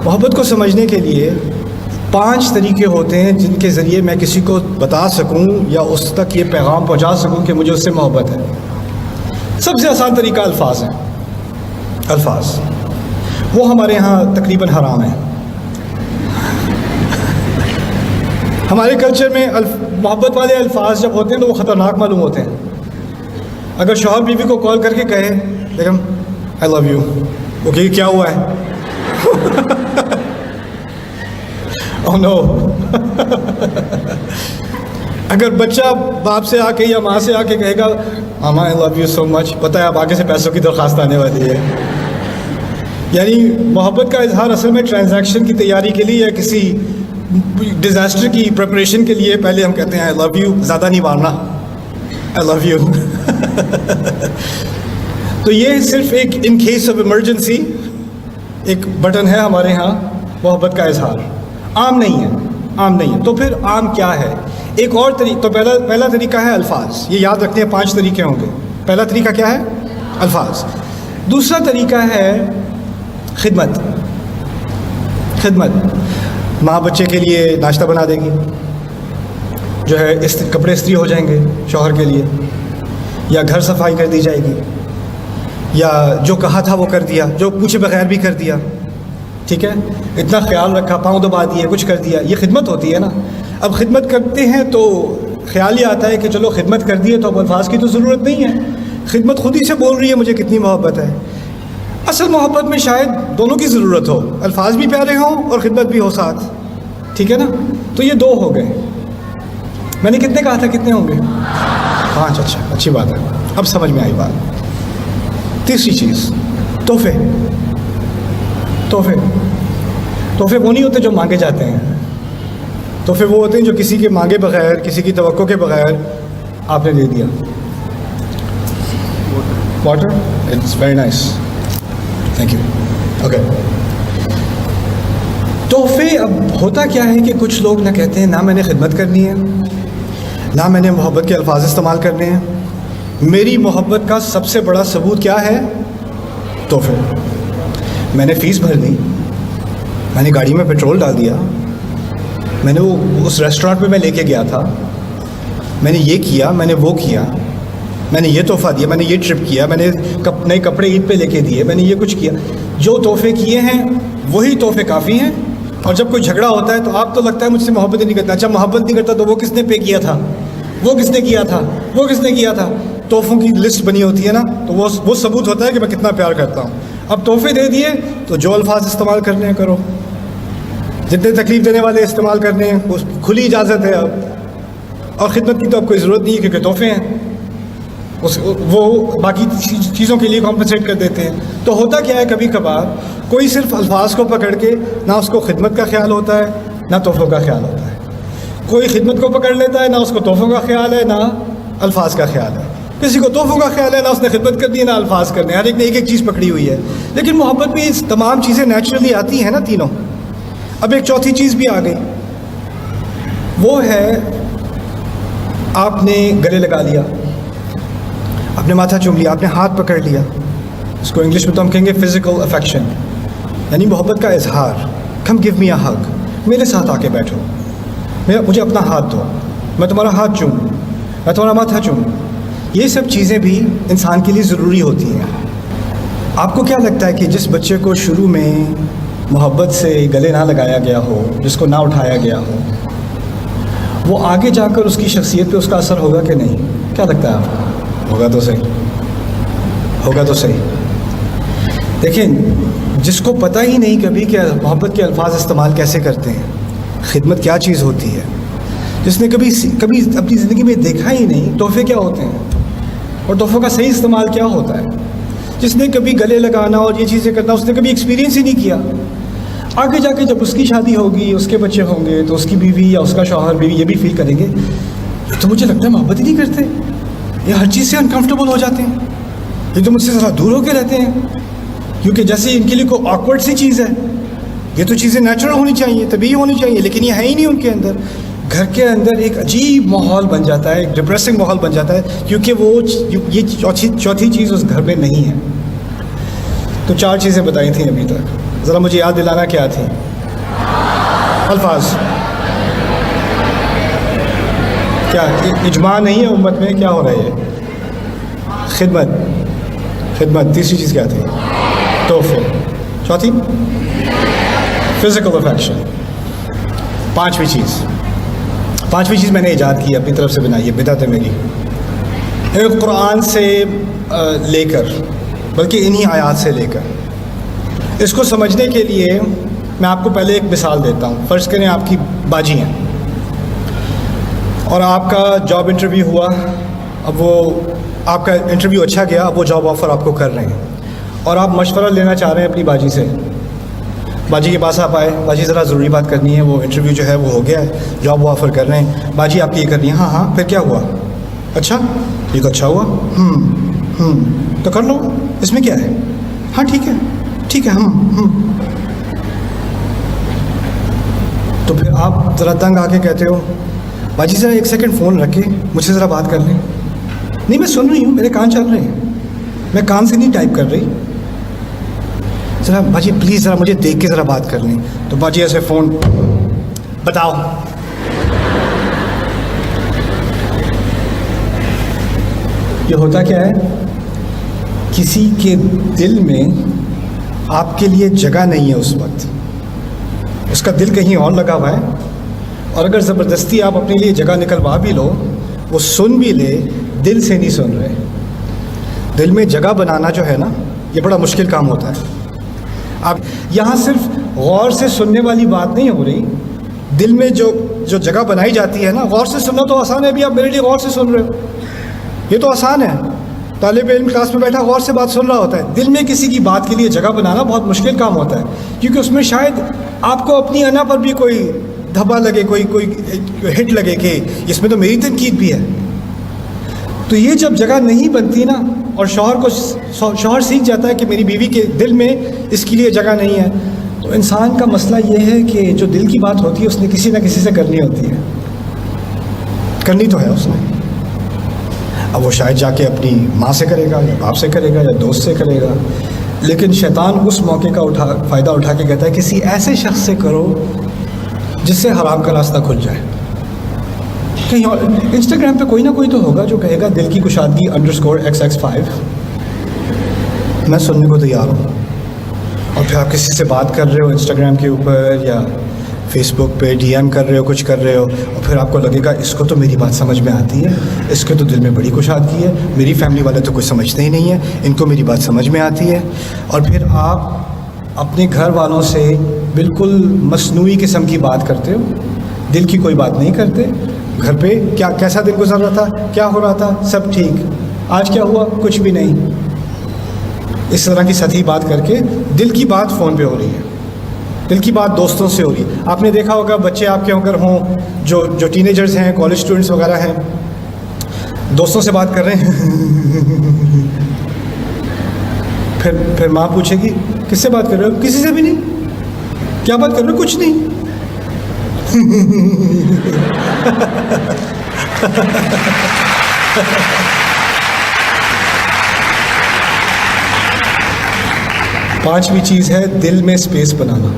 محبت کو سمجھنے کے لیے 5 طریقے ہوتے ہیں جن کے ذریعے میں کسی کو بتا سکوں یا اس تک یہ پیغام پہنچا سکوں کہ مجھے اس سے محبت ہے. سب سے آسان طریقہ الفاظ ہیں. الفاظ وہ ہمارے ہاں تقریباً حرام ہیں. ہمارے کلچر میں محبت والے الفاظ جب ہوتے ہیں تو وہ خطرناک معلوم ہوتے ہیں. اگر شوہر بیوی کو کال کر کے کہے بیگم آئی لو یو، وہ کہ کیا ہوا ہے؟ Oh no. اگر بچہ باپ سے آ کے یا ماں سے آ کے کہے گا ماما آئی لو یو سو مچ، پتہ ہے اب آگے سے پیسوں کی درخواست آنے والی ہے. یعنی محبت کا اظہار اصل میں ٹرانزیکشن کی تیاری کے لیے یا کسی ڈیزاسٹر کی پریپریشن کے لیے پہلے ہم کہتے ہیں آئی لو یو، زیادہ نہیں مارنا، آئی لو یو. تو یہ صرف ایک ان کیس آف ایمرجنسی ایک بٹن ہے ہمارے ہاں محبت کا اظہار. عام نہیں ہے، عام نہیں ہے. تو پھر عام کیا ہے؟ ایک اور طریقہ. تو پہلا طریقہ ہے الفاظ. یہ یاد رکھتے ہیں 5 طریقے ہوں گے. پہلا طریقہ کیا ہے؟ الفاظ. دوسرا طریقہ ہے خدمت. خدمت ماں بچے کے لیے ناشتہ بنا دے گی، جو ہے کپڑے استری ہو جائیں گے شوہر کے لیے، یا گھر صفائی کر دی جائے گی، یا جو کہا تھا وہ کر دیا، جو پوچھے بغیر بھی کر دیا. ٹھیک ہے، اتنا خیال رکھا، پاؤں دبا دیے، کچھ کر دیا. یہ خدمت ہوتی ہے نا. اب خدمت کرتے ہیں تو خیال یہ آتا ہے کہ چلو خدمت کر دی ہے تو اب الفاظ کی تو ضرورت نہیں ہے، خدمت خود ہی سے بول رہی ہے مجھے کتنی محبت ہے. اصل محبت میں شاید دونوں کی ضرورت ہو، الفاظ بھی پیارے ہوں اور خدمت بھی ہو ساتھ. ٹھیک ہے نا. تو یہ 2 ہو گئے. میں نے کتنے کہا تھا؟ کتنے ہوں گے؟ 5. اچھا، اچھی بات ہے، اب سمجھ میں آئی بات. تیسری چیز تحفے. تحفے وہ نہیں ہوتے جو مانگے جاتے ہیں. تحفے وہ ہوتے ہیں جو کسی کے مانگے بغیر، کسی کی توقع کے بغیر آپ نے دے دیا. Water, it's very nice, thank you. Okay. تحفے اب ہوتا کیا ہے کہ کچھ لوگ نہ کہتے ہیں نہ میں نے خدمت کرنی ہے، نہ میں نے محبت کے الفاظ استعمال کرنے ہیں. میری محبت کا سب سے بڑا ثبوت کیا ہے؟ تحفے. میں نے فیس بھر دی، میں نے گاڑی میں پیٹرول ڈال دیا، میں نے اس ریسٹورانٹ پہ میں لے کے گیا تھا، میں نے یہ کیا، میں نے وہ کیا، میں نے یہ تحفہ دیا، میں نے یہ ٹرپ کیا، میں نے نئے کپڑے عید پہ لے کے دیے، میں نے یہ کچھ کیا. جو تحفے کیے ہیں وہی تحفے کافی ہیں. اور جب کوئی جھگڑا ہوتا ہے تو آپ تو لگتا ہے مجھ سے محبت ہی نہیں کرتا. اچھا محبت نہیں کرتا تو وہ کس نے پے کیا تھا، وہ کس نے کیا تھا، وہ کس نے کیا تھا. تحفوں کی لسٹ بنی ہوتی ہے نا، تو وہ ثبوت ہوتا ہے کہ میں کتنا پیار کرتا ہوں. اب تحفے دے دیے تو جو الفاظ استعمال کرنے ہیں کرو، جتنے تکلیف دینے والے استعمال کرنے ہیں اس کھلی اجازت ہے اب. اور خدمت کی تو اب کوئی ضرورت نہیں ہے کیونکہ تحفے ہیں، وہ باقی چیزوں کے لیے کمپنسیٹ کر دیتے ہیں. تو ہوتا کیا ہے کبھی کبھار کوئی صرف الفاظ کو پکڑ کے نہ اس کو خدمت کا خیال ہوتا ہے نہ تحفوں کا خیال ہوتا ہے. کوئی خدمت کو پکڑ لیتا ہے، نہ اس کو تحفوں کا خیال ہے نہ الفاظ کا خیال ہے. کسی کو تحفوں کا خیال ہے، نہ اس نے خدمت کرنی ہے نہ الفاظ کرنے. ہر ایک نے ایک چیز پکڑی ہوئی ہے. لیکن محبت میں اس تمام چیزیں نیچرلی آتی ہیں نا تینوں. اب ایک چوتھی چیز بھی آ گئی، وہ ہے آپ نے گلے لگا لیا، آپ نے ماتھا چوم لیا، آپ نے ہاتھ پکڑ لیا. اس کو انگلش میں تو ہم کہیں گے فزیکل افیکشن، یعنی محبت کا اظہار. کم گیو می اے ہگ، میرے ساتھ آ کے بیٹھو، مجھے اپنا ہاتھ دو، میں تمہارا ہاتھ چوموں، میں تمہارا ماتھا چوموں. یہ سب چیزیں بھی انسان کے لیے ضروری ہوتی ہیں. آپ کو کیا لگتا ہے کہ جس بچے کو شروع میں محبت سے گلے نہ لگایا گیا ہو، جس کو نہ اٹھایا گیا ہو، وہ آگے جا کر اس کی شخصیت پہ اس کا اثر ہوگا کہ نہیں؟ کیا لگتا ہے آپ کو؟ ہوگا تو صحیح، ہوگا تو صحیح. دیکھیں، جس کو پتہ ہی نہیں کبھی کہ محبت کے الفاظ استعمال کیسے کرتے ہیں، خدمت کیا چیز ہوتی ہے، جس نے کبھی اپنی زندگی میں دیکھا ہی نہیں تحفے کیا ہوتے ہیں اور تحفوں کا صحیح استعمال کیا ہوتا ہے، جس نے کبھی گلے لگانا اور یہ چیزیں کرنا اس نے کبھی ایکسپیرینس ہی نہیں کیا، آگے جا کے جب اس کی شادی ہوگی، اس کے بچے ہوں گے، تو اس کی بیوی یا اس کا شوہر بیوی یہ بھی فیل کریں گے یہ تو مجھے لگتا ہے محبت ہی نہیں کرتے، یہ ہر چیز سے انکمفرٹیبل ہو جاتے ہیں، یہ تو مجھ سے ذرا دور ہو کے رہتے ہیں، کیونکہ جیسے ان کے لیے کوئی آکورڈ سی چیز ہے. یہ تو چیزیں نیچرل ہونی چاہیے، طبیعی ہونی چاہیے، لیکن یہ ہے ہی نہیں ان کے اندر. گھر کے اندر ایک عجیب ماحول بن جاتا ہے، ایک ڈپریسنگ ماحول بن جاتا ہے، کیونکہ وہ یہ چوتھی چیز اس گھر میں نہیں ہے. تو 4 چیزیں بتائی تھیں ابھی تک. ذرا مجھے یاد دلانا کیا تھی؟ الفاظ. کیا اجماع نہیں ہے امت میں؟ کیا ہو رہا ہے یہ؟ خدمت. تیسری چیز کیا تھی؟ تحفے. چوتھی فزیکل افیکشن. پانچویں چیز میں نے ایجاد کی اپنی طرف سے بنائی ہے، بدعت ہے میری. ایک قرآن سے لے کر، بلکہ انہی آیات سے لے کر، اس کو سمجھنے کے لیے میں آپ کو پہلے ایک مثال دیتا ہوں. فرض کریں آپ کی باجی ہیں اور آپ کا جاب انٹرویو ہوا. اب وہ آپ کا انٹرویو اچھا گیا، اب وہ جاب آفر آپ کو کر رہے ہیں اور آپ مشورہ لینا چاہ رہے ہیں اپنی باجی سے. باجی کے پاس آپ آئے، باجی ذرا ضروری بات کرنی ہے، وہ انٹرویو جو ہے وہ ہو گیا ہے، جاب وہ آفر کر رہے ہیں. باجی آپ کی یہ کرنی ہے. ہاں پھر کیا ہوا؟ اچھا یہ تو اچھا ہوا. تو کر لو، اس میں کیا ہے؟ ہاں ٹھیک ہے. تو پھر آپ ذرا تنگ آ کے کہتے ہو، باجی ذرا ایک سیکنڈ فون رکھ کے مجھ سے ذرا بات کر لیں. نہیں میں سن رہی ہوں، میرے کان چل رہے ہیں، میں کان سے نہیں ٹائپ کر رہی. ذرا باجی پلیز ذرا مجھے دیکھ کے ذرا بات کر لیں. تو باجی ایسے فون، بتاؤ. یہ ہوتا کیا ہے؟ کسی کے دل میں آپ کے لیے جگہ نہیں ہے اس وقت، اس کا دل کہیں اور لگا ہوا ہے. اور اگر زبردستی آپ اپنے لیے جگہ نکلوا بھی لو، وہ سن بھی لے، دل سے نہیں سن رہے. دل میں جگہ بنانا جو ہے نا، یہ بڑا مشکل کام ہوتا ہے. اب یہاں صرف غور سے سننے والی بات نہیں ہو رہی، دل میں جو جگہ بنائی جاتی ہے نا، غور سے سننا تو آسان ہے. ابھی آپ میرے لیے غور سے سن رہے ہو، یہ تو آسان ہے. طالب علم کلاس میں بیٹھا غور سے بات سن رہا ہوتا ہے. دل میں کسی کی بات کے لیے جگہ بنانا بہت مشکل کام ہوتا ہے، کیونکہ اس میں شاید آپ کو اپنی انا پر بھی کوئی دھبا لگے، کوئی ہٹ لگے کہ اس میں تو میری تنقید بھی ہے. تو یہ جب جگہ نہیں بنتی نا، اور شوہر سیکھ جاتا ہے کہ میری بیوی کے دل میں اس کے لیے جگہ نہیں ہے، تو انسان کا مسئلہ یہ ہے کہ جو دل کی بات ہوتی ہے اس نے کسی نہ کسی سے کرنی ہوتی ہے. کرنی تو ہے اس نے. اب وہ شاید جا کے اپنی ماں سے کرے گا، یا باپ سے کرے گا، یا دوست سے کرے گا. لیکن شیطان اس موقع کا فائدہ اٹھا کے کہتا ہے کسی ایسے شخص سے کرو جس سے حرام کا راستہ کھل جائے. کہیں اور انسٹاگرام پہ کوئی نہ کوئی تو ہوگا جو کہے گا دل کی کشادگی _XX5، میں سننے کو تیار ہوں. اور پھر آپ کسی سے بات کر رہے ہو انسٹاگرام کے اوپر یا فیس بک پہ DM کر رہے ہو، کچھ کر رہے ہو، اور پھر آپ کو لگے گا اس کو تو میری بات سمجھ میں آتی ہے، اس کے تو دل میں بڑی کشادگی ہے، میری فیملی والے تو کچھ سمجھتے ہی نہیں ہیں، ان کو میری بات سمجھ میں آتی ہے. اور پھر آپ اپنے گھر والوں سے بالکل مصنوعی قسم کی بات کرتے ہو، دل کی کوئی بات نہیں کرتے. گھر پہ کیسا دن گزر رہا تھا، کیا ہو رہا تھا، سب ٹھیک، آج کیا ہوا، کچھ بھی نہیں. اس طرح کی سطحی بات کر کے دل کی بات فون پہ ہو رہی ہے، دل کی بات دوستوں سے ہو رہی ہے. آپ نے دیکھا ہوگا بچے آپ کے اگر ہوں جو ٹینیجرز ہیں، کالج اسٹوڈنٹس وغیرہ ہیں، دوستوں سے بات کر رہے ہیں پھر ماں پوچھے گی کس سے بات کر رہے ہو؟ کسی سے بھی نہیں. کیا بات کر رہے ہو؟ کچھ نہیں. پانچویں چیز ہے دل میں اسپیس بنانا.